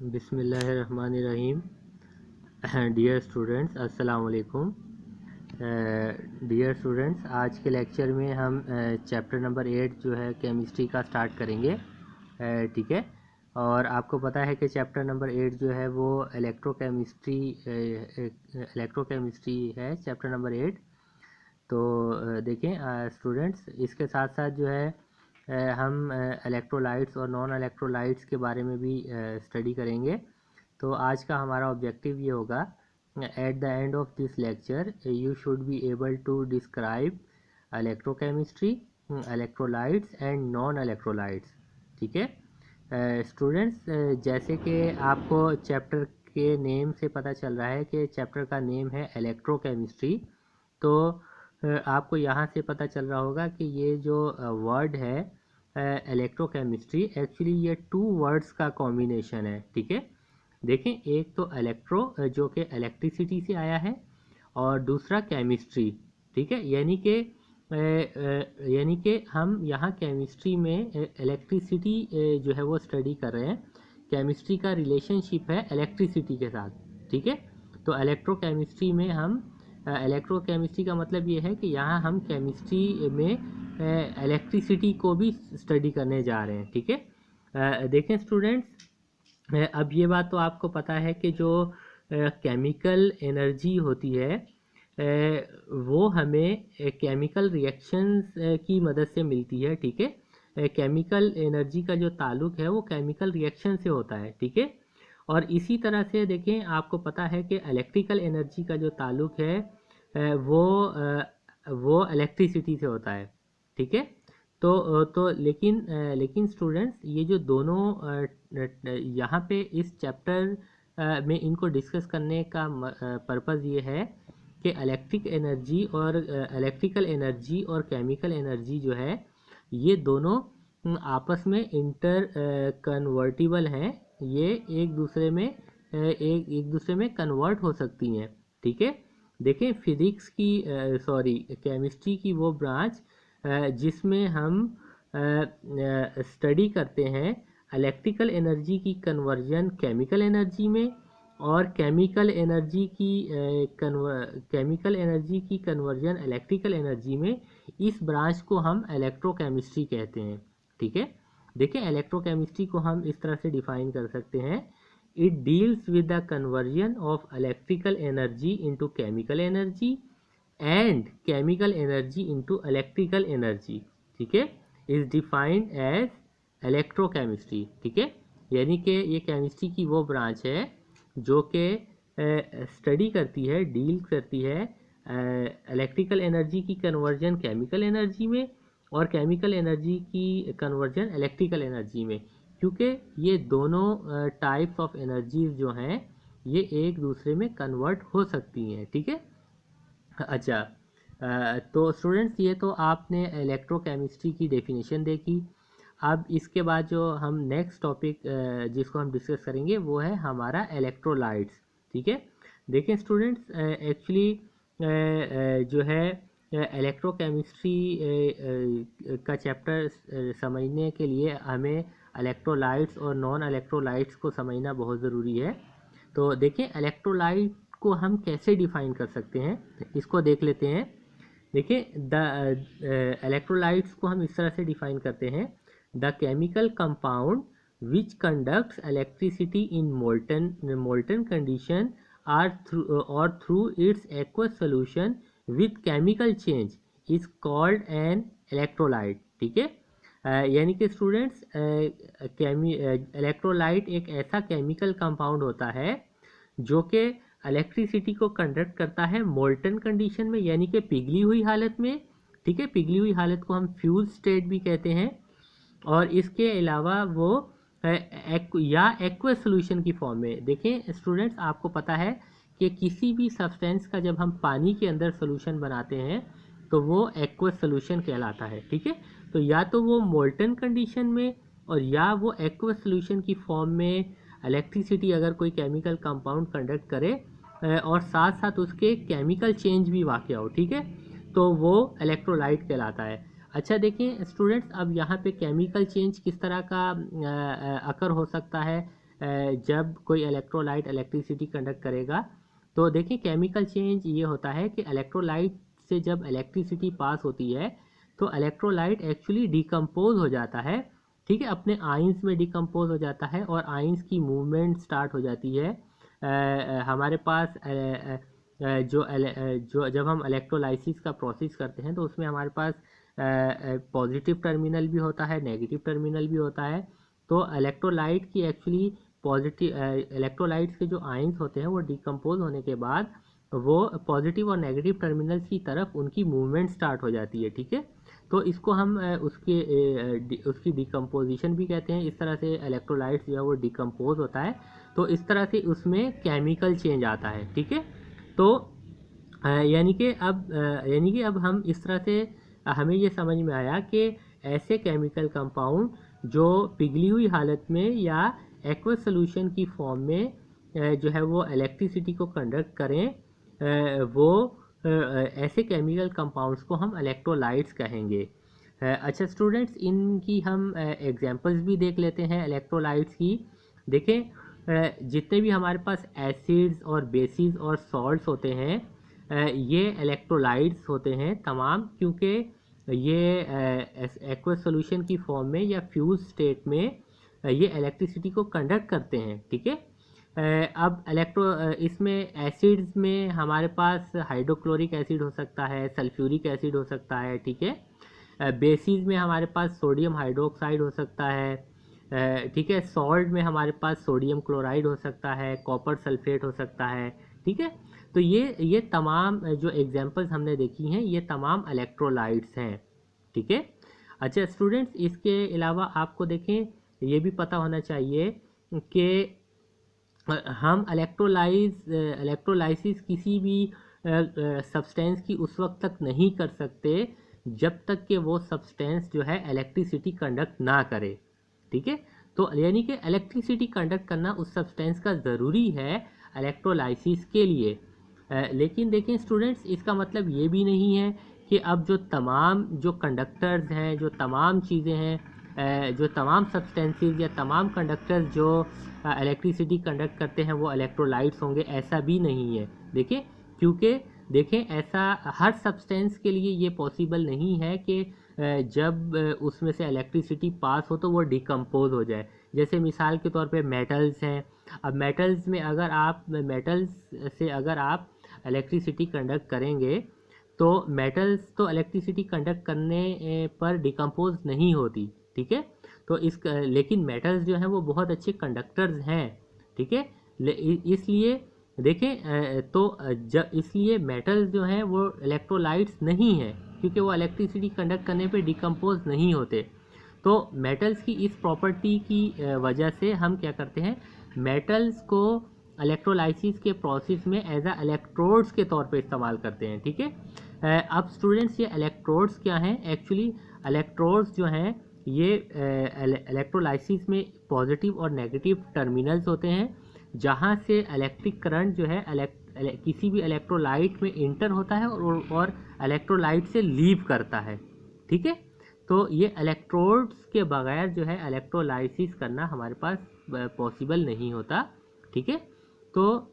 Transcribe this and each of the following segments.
बिस्मिल्लाहिर्रहमानिर्रहीम। Dear students, अस्सलाम वालेकुम। डियर स्टूडेंट्स, आज के लेक्चर में हम चैप्टर नंबर 8 जो है केमिस्ट्री का स्टार्ट करेंगे। ठीक है, और आपको पता है कि चैप्टर नंबर 8 जो है वो इलेक्ट्रोकेमिस्ट्री है, चैप्टर नंबर 8। तो देखें स्टूडेंट्स, इसके साथ साथ जो है हम इलेक्ट्रोलाइट्स और नॉन इलेक्ट्रोलाइट्स के बारे में भी स्टडी करेंगे। तो आज का हमारा ऑब्जेक्टिव ये होगा, at the end of this lecture you should be able to describe electrochemistry, electrolytes and non electrolytes. ठीक है स्टूडेंट्स, जैसे कि आपको चैप्टर के नेम से पता चल रहा है कि चैप्टर का नेम है इलेक्ट्रोकेमिस्ट्री। तो आपको यहाँ से पता चल रहा होगा कि ये जो वर्ड है इलेक्ट्रोकेमिस्ट्री, एक्चुअली ये 2 वर्ड्स का कॉम्बिनेशन है। ठीक है, देखें, एक तो इलेक्ट्रो जो कि इलेक्ट्रिसिटी से आया है, और दूसरा केमिस्ट्री। ठीक है, यानी कि हम यहाँ केमिस्ट्री में इलेक्ट्रिसिटी जो है वो स्टडी कर रहे हैं। केमिस्ट्री का रिलेशनशिप है इलेक्ट्रिसिटी के साथ। ठीक है, तो इलेक्ट्रोकेमिस्ट्री में हम इलेक्ट्रोकेमिस्ट्री का मतलब ये है कि यहाँ हम केमिस्ट्री में इलेक्ट्रिसिटी को भी स्टडी करने जा रहे हैं। ठीक है, देखें स्टूडेंट्स, अब ये बात तो आपको पता है कि जो केमिकल एनर्जी होती है वो हमें केमिकल रिएक्शंस की मदद से मिलती है। ठीक है, केमिकल एनर्जी का जो ताल्लुक है वो केमिकल रिएक्शन से होता है। ठीक है, और इसी तरह से देखें, आपको पता है कि इलेक्ट्रिकल एनर्जी का जो ताल्लुक है वो इलेक्ट्रिसिटी से होता है। ठीक है, तो लेकिन स्टूडेंट्स, ये जो दोनों यहाँ पे इस चैप्टर में इनको डिस्कस करने का पर्पज़ ये है कि इलेक्ट्रिकल एनर्जी और केमिकल एनर्जी जो है ये दोनों आपस में इंटर कन्वर्टिबल हैं। ये एक दूसरे में कन्वर्ट हो सकती हैं। ठीक है, देखें, फिज़िक्स की केमिस्ट्री की वो ब्रांच जिसमें हम स्टडी करते हैं इलेक्ट्रिकल एनर्जी की कन्वर्जन केमिकल एनर्जी में, और केमिकल एनर्जी की कन्वर्जन इलेक्ट्रिकल एनर्जी में। इस ब्रांच को हम इलेक्ट्रोकेमिस्ट्री कहते हैं। ठीक है, देखें, इलेक्ट्रोकेमिस्ट्री को हम इस तरह से डिफाइन कर सकते हैं, it deals with the conversion of electrical energy into chemical energy and chemical energy into electrical energy. ठीक है, इज डिफाइंड एज इलेक्ट्रोकेमिस्ट्री। ठीक है, यानी कि ये केमिस्ट्री की वो ब्रांच है जो कि स्टडी करती है, डील करती है इलेक्ट्रिकल एनर्जी की कन्वर्जन केमिकल एनर्जी में और केमिकल एनर्जी की कन्वर्जन इलेक्ट्रिकल एनर्जी में, क्योंकि ये दोनों टाइप्स ऑफ एनर्जीज जो हैं ये एक दूसरे में कन्वर्ट हो सकती हैं। ठीक है, अच्छा, तो स्टूडेंट्स, ये तो आपने इलेक्ट्रोकेमिस्ट्री की डेफिनेशन देखी। अब इसके बाद जो हम नेक्स्ट टॉपिक जिसको हम डिस्कस करेंगे वो है हमारा इलेक्ट्रोलाइट्स। ठीक है, देखें स्टूडेंट्स, एक्चुअली जो है इलेक्ट्रोकेमिस्ट्री का चैप्टर समझने के लिए हमें इलेक्ट्रोलाइट्स और नॉन इलेक्ट्रोलाइट्स को समझना बहुत ज़रूरी है। तो देखें, इलेक्ट्रोलाइट को हम कैसे डिफाइन कर सकते हैं, इसको देख लेते हैं। देखिए, द इलेक्ट्रोलाइट्स को हम इस तरह से डिफाइन करते हैं, the chemical compound which conducts electricity in molten condition और through its aqueous solution with chemical change is called an electrolyte. ठीक है, यानी कि स्टूडेंट्स, इलेक्ट्रोलाइट एक ऐसा केमिकल कंपाउंड होता है जो कि इलेक्ट्रिसिटी को कंडक्ट करता है मोल्टन कंडीशन में, यानी कि पिघली हुई हालत में। ठीक है, पिघली हुई हालत को हम फ्यूज स्टेट भी कहते हैं, और इसके अलावा वो एक्वस सोल्यूशन की फॉर्म में। देखें स्टूडेंट्स, आपको पता है कि किसी भी सब्सटेंस का जब हम पानी के अंदर सोल्यूशन बनाते हैं तो वो एक्वस सोल्यूशन कहलाता है। ठीक है, तो या तो वो मोल्टन कंडीशन में और या वो एक्वस सोल्यूशन की फॉर्म में इलेक्ट्रिसिटी अगर कोई केमिकल कंपाउंड कंडक्ट करे और साथ साथ उसके केमिकल चेंज भी वाक़या हो, ठीक है, तो वो इलेक्ट्रोलाइट कहलाता है। अच्छा देखिए स्टूडेंट्स, अब यहाँ पे केमिकल चेंज किस तरह का अकर हो सकता है, जब कोई इलेक्ट्रोलाइट इलेक्ट्रिसिटी कंडक्ट करेगा, तो देखिए केमिकल चेंज ये होता है कि इलेक्ट्रोलाइट से जब इलेक्ट्रिसिटी पास होती है तो इलेक्ट्रोलाइट एक्चुअली डिकम्पोज हो जाता है, ठीक है, अपने आइंस में डिकम्पोज हो जाता है और आइंस की मूवमेंट स्टार्ट हो जाती है। हमारे पास जो जब हम इलेक्ट्रोलाइसिस का प्रोसेस करते हैं तो उसमें हमारे पास पॉजिटिव टर्मिनल भी होता है, नेगेटिव टर्मिनल भी होता है। तो इलेक्ट्रोलाइट की एक्चुअली पॉजिटिव इलेक्ट्रोलाइट्स के जो आयंस होते हैं वो डिकम्पोज होने के बाद वो पॉजिटिव और नेगेटिव टर्मिनल्स की तरफ उनकी मूवमेंट स्टार्ट हो जाती है, ठीक है। तो इसको हम उसकी डिकम्पोजिशन भी कहते हैं। इस तरह से इलेक्ट्रोलाइट्स जो है वो डिकम्पोज होता है, तो इस तरह से उसमें केमिकल चेंज आता है, ठीक है। तो यानी कि अब हम इस तरह से हमें ये समझ में आया कि ऐसे केमिकल कंपाउंड जो पिघली हुई हालत में या एक्वस सोल्यूशन की फॉर्म में जो है वो इलेक्ट्रिसिटी को कंडक्ट करें, वो ऐसे केमिकल कंपाउंड्स को हम इलेक्ट्रोलाइट्स कहेंगे। अच्छा स्टूडेंट्स, इनकी हम एग्जांपल्स भी देख लेते हैं इलेक्ट्रोलाइट्स की। देखें जितने भी हमारे पास एसिड्स और बेसिस और सॉल्ट्स होते हैं, ये इलेक्ट्रोलाइट्स होते हैं तमाम, क्योंकि ये एक्वस सॉल्यूशन की फॉर्म में या फ्यूज स्टेट में ये इलेक्ट्रिसिटी को कंडक्ट करते हैं, ठीक है। अब इसमें एसिड्स में हमारे पास हाइड्रोक्लोरिक एसिड हो सकता है, सल्फ्यूरिक एसिड हो सकता है, ठीक है। बेसिस में हमारे पास सोडियम हाइड्रोक्साइड हो सकता है, ठीक है। सॉल्ट में हमारे पास सोडियम क्लोराइड हो सकता है, कॉपर सल्फेट हो सकता है, ठीक है। तो ये तमाम जो एग्जांपल्स हमने देखी हैं ये तमाम इलेक्ट्रोलाइट्स हैं, ठीक है। अच्छा स्टूडेंट्स, इसके अलावा आपको देखें ये भी पता होना चाहिए कि हम इलेक्ट्रोलाइसिस किसी भी सब्सटेंस की उस वक्त तक नहीं कर सकते जब तक कि वो सब्सटेंस जो है इलेक्ट्रिसिटी कंडक्ट ना करे, ठीक है। तो यानी कि इलेक्ट्रिसिटी कंडक्ट करना उस सब्सटेंस का ज़रूरी है इलेक्ट्रोलाइसिस के लिए। लेकिन देखें स्टूडेंट्स, इसका मतलब ये भी नहीं है कि अब जो कंडक्टर्स हैं, जो तमाम चीज़ें हैं, जो तमाम सब्सटेंसेस या तमाम कंडक्टर्स जो इलेक्ट्रिसिटी कंडक्ट करते हैं वो इलेक्ट्रोलाइट्स होंगे, ऐसा भी नहीं है। देखें, क्योंकि देखें ऐसा हर सब्सटेंस के लिए ये पॉसिबल नहीं है कि जब उसमें से इलेक्ट्रिसिटी पास हो तो वो डिकम्पोज हो जाए। जैसे मिसाल के तौर पे मेटल्स हैं। अब मेटल्स से अगर आप इलेक्ट्रिसिटी कंडक्ट करेंगे तो मेटल्स तो इलेक्ट्रिसिटी कंडक्ट करने पर डिकम्पोज नहीं होती, ठीक है। तो लेकिन मेटल्स जो हैं वो बहुत अच्छे कंडक्टर्स हैं, ठीक है। इसलिए देखें इसलिए मेटल्स जो हैं वो इलेक्ट्रोलाइट्स नहीं हैं, क्योंकि वो इलेक्ट्रिसिटी कंडक्ट करने पे डिकम्पोज नहीं होते। तो मेटल्स की इस प्रॉपर्टी की वजह से हम क्या करते हैं, मेटल्स को इलेक्ट्रोलाइसिस के प्रोसेस में एज अ इलेक्ट्रोड्स के तौर पे इस्तेमाल करते हैं, ठीक है। अब स्टूडेंट्स, ये इलेक्ट्रोड्स क्या हैं? एक्चुअली इलेक्ट्रोड्स जो हैं ये इलेक्ट्रोलाइसिस में पॉजिटिव और नेगेटिव टर्मिनल्स होते हैं, जहाँ से इलेक्ट्रिक करंट जो है किसी भी इलेक्ट्रोलाइट में इंटर होता है और इलेक्ट्रोलाइट से लीव करता है, ठीक है। तो ये इलेक्ट्रोड्स के बगैर जो है इलेक्ट्रोलाइसिस करना हमारे पास पॉसिबल नहीं होता, ठीक है। तो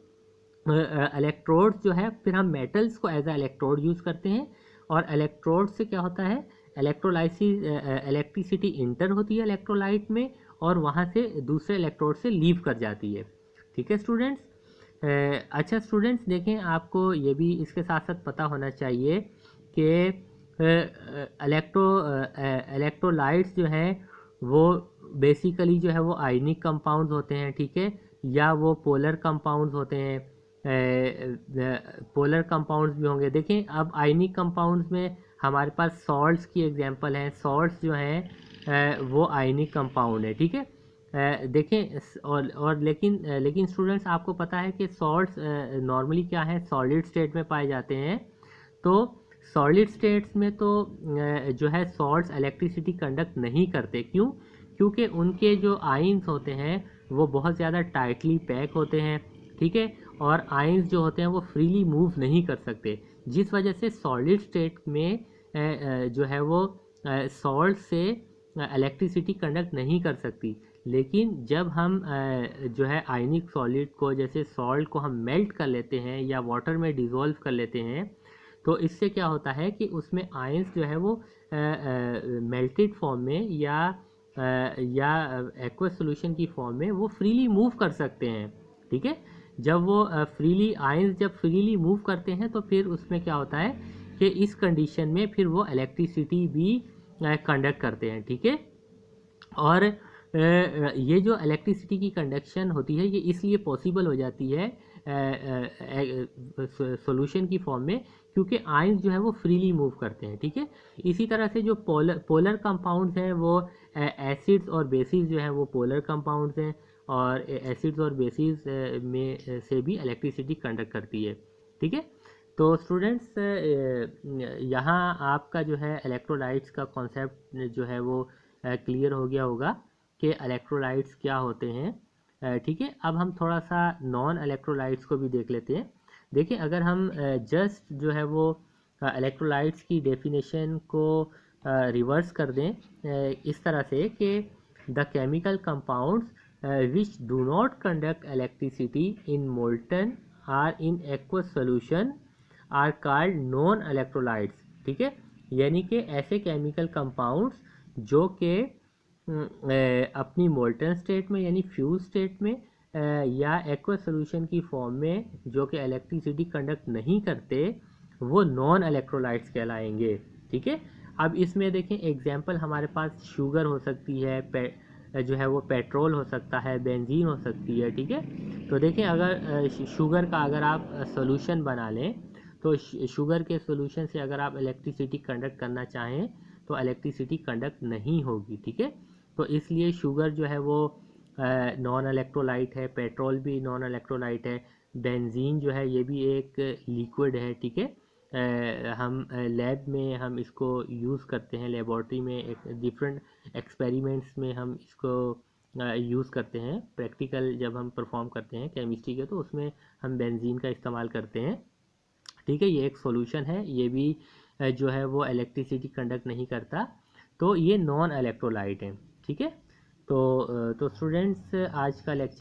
इलेक्ट्रोड्स जो है, फिर हम मेटल्स को एज अ इलेक्ट्रोड यूज़ करते हैं, और इलेक्ट्रोड से क्या होता है, इलेक्ट्रिसिटी इंटर होती है इलेक्ट्रोलाइट में और वहाँ से दूसरे इलेक्ट्रोड से लीव कर जाती है, ठीक है स्टूडेंट्स। अच्छा स्टूडेंट्स, देखें आपको ये भी इसके साथ साथ पता होना चाहिए कि इलेक्ट्रोलाइट्स जो हैं वो बेसिकली जो है वो आयनिक कंपाउंड्स होते हैं, ठीक है, या वो पोलर कंपाउंड्स होते हैं। पोलर कंपाउंड्स भी होंगे। देखें अब आयनिक कंपाउंड्स में हमारे पास सॉल्ट्स की एग्जांपल हैं। सॉल्ट्स जो हैं वो आयनिक कंपाउंड है, ठीक है। देखें लेकिन स्टूडेंट्स, आपको पता है कि सॉल्ट्स नॉर्मली क्या है, सॉलिड स्टेट में पाए जाते हैं। तो सॉलिड स्टेट्स में तो जो है सॉल्ट्स इलेक्ट्रिसिटी कंडक्ट नहीं करते। क्यों? क्योंकि उनके जो आयंस होते हैं वो बहुत ज़्यादा टाइटली पैक होते हैं, ठीक है, और आयंस जो होते हैं वो फ्रीली मूव नहीं कर सकते, जिस वजह से सॉलिड स्टेट में जो है वो सॉल्ट से इलेक्ट्रिसिटी कंडक्ट नहीं कर सकती। लेकिन जब हम जो है आयनिक सॉलिड को, जैसे सॉल्ट को हम मेल्ट कर लेते हैं या वाटर में डिज़ोल्व कर लेते हैं, तो इससे क्या होता है कि उसमें आयंस जो है वो मेल्टेड फॉर्म में या एक्वस सॉल्यूशन की फॉर्म में वो फ्रीली मूव कर सकते हैं। ठीक है, जब वो आयंस जब फ्रीली मूव करते हैं तो फिर उसमें क्या होता है कि इस कंडीशन में फिर वो इलेक्ट्रिसिटी भी कंडक्ट करते हैं। ठीक है, और ये जो इलेक्ट्रिसिटी की कंडक्शन होती है ये इसलिए पॉसिबल हो जाती है सॉल्यूशन की फॉर्म में, क्योंकि आयंस जो है वो फ्रीली मूव करते हैं। ठीक है, इसी तरह से जो पोलर कंपाउंड्स हैं वो एसिड्स और बेसिस जो है वो पोलर कंपाउंड्स हैं, और एसिड्स और बेसिस में से भी इलेक्ट्रिसिटी कंडक्ट करती है। ठीक है, तो स्टूडेंट्स यहाँ आपका जो है इलेक्ट्रोलाइट्स का कॉन्सेप्ट जो है वो क्लियर हो गया होगा कि इलेक्ट्रोलाइट्स क्या होते हैं। ठीक है, अब हम थोड़ा सा नॉन इलेक्ट्रोलाइट्स को भी देख लेते हैं। देखिए, अगर हम जस्ट जो है वो इलेक्ट्रोलाइट्स की डेफिनेशन को रिवर्स कर दें इस तरह से कि the chemical compounds which do not conduct electricity in molten or in aqueous solution are called non electrolytes. ठीक है, यानी कि ऐसे केमिकल कंपाउंड्स जो कि अपनी मोल्टन स्टेट में यानी फ्यूज स्टेट में या एक्वस सॉल्यूशन की फॉर्म में जो कि इलेक्ट्रिसिटी कंडक्ट नहीं करते, वो नॉन इलेक्ट्रोलाइट्स कहलाएंगे। ठीक है, अब इसमें देखें एग्जांपल हमारे पास शुगर हो सकती है, जो है वो पेट्रोल हो सकता है, बेंजीन हो सकती है। ठीक है, तो देखें अगर शुगर का अगर आप सॉल्यूशन बना लें तो शुगर के सॉल्यूशन से अगर आप इलेक्ट्रिसिटी कंडक्ट करना चाहें तो इलेक्ट्रिसिटी कंडक्ट नहीं होगी। ठीक है, तो इसलिए शुगर जो है वो नॉन इलेक्ट्रोलाइट है, पेट्रोल भी नॉन इलेक्ट्रोलाइट है, बेंजीन जो है ये भी एक लिक्विड है। ठीक है, हम लैब में हम इसको यूज़ करते हैं, लेबॉर्ट्री में एक डिफरेंट एक्सपेरिमेंट्स में हम इसको यूज़ करते हैं। प्रैक्टिकल जब हम परफॉर्म करते हैं केमिस्ट्री के तो उसमें हम बेंजीन का इस्तेमाल करते हैं। ठीक है, ये एक सॉल्यूशन है, ये भी जो है वो इलेक्ट्रिसिटी कंडक्ट नहीं करता, तो ये नॉन इलेक्ट्रोलाइट है। ठीक है, तो स्टूडेंट्स आज का लेक्चर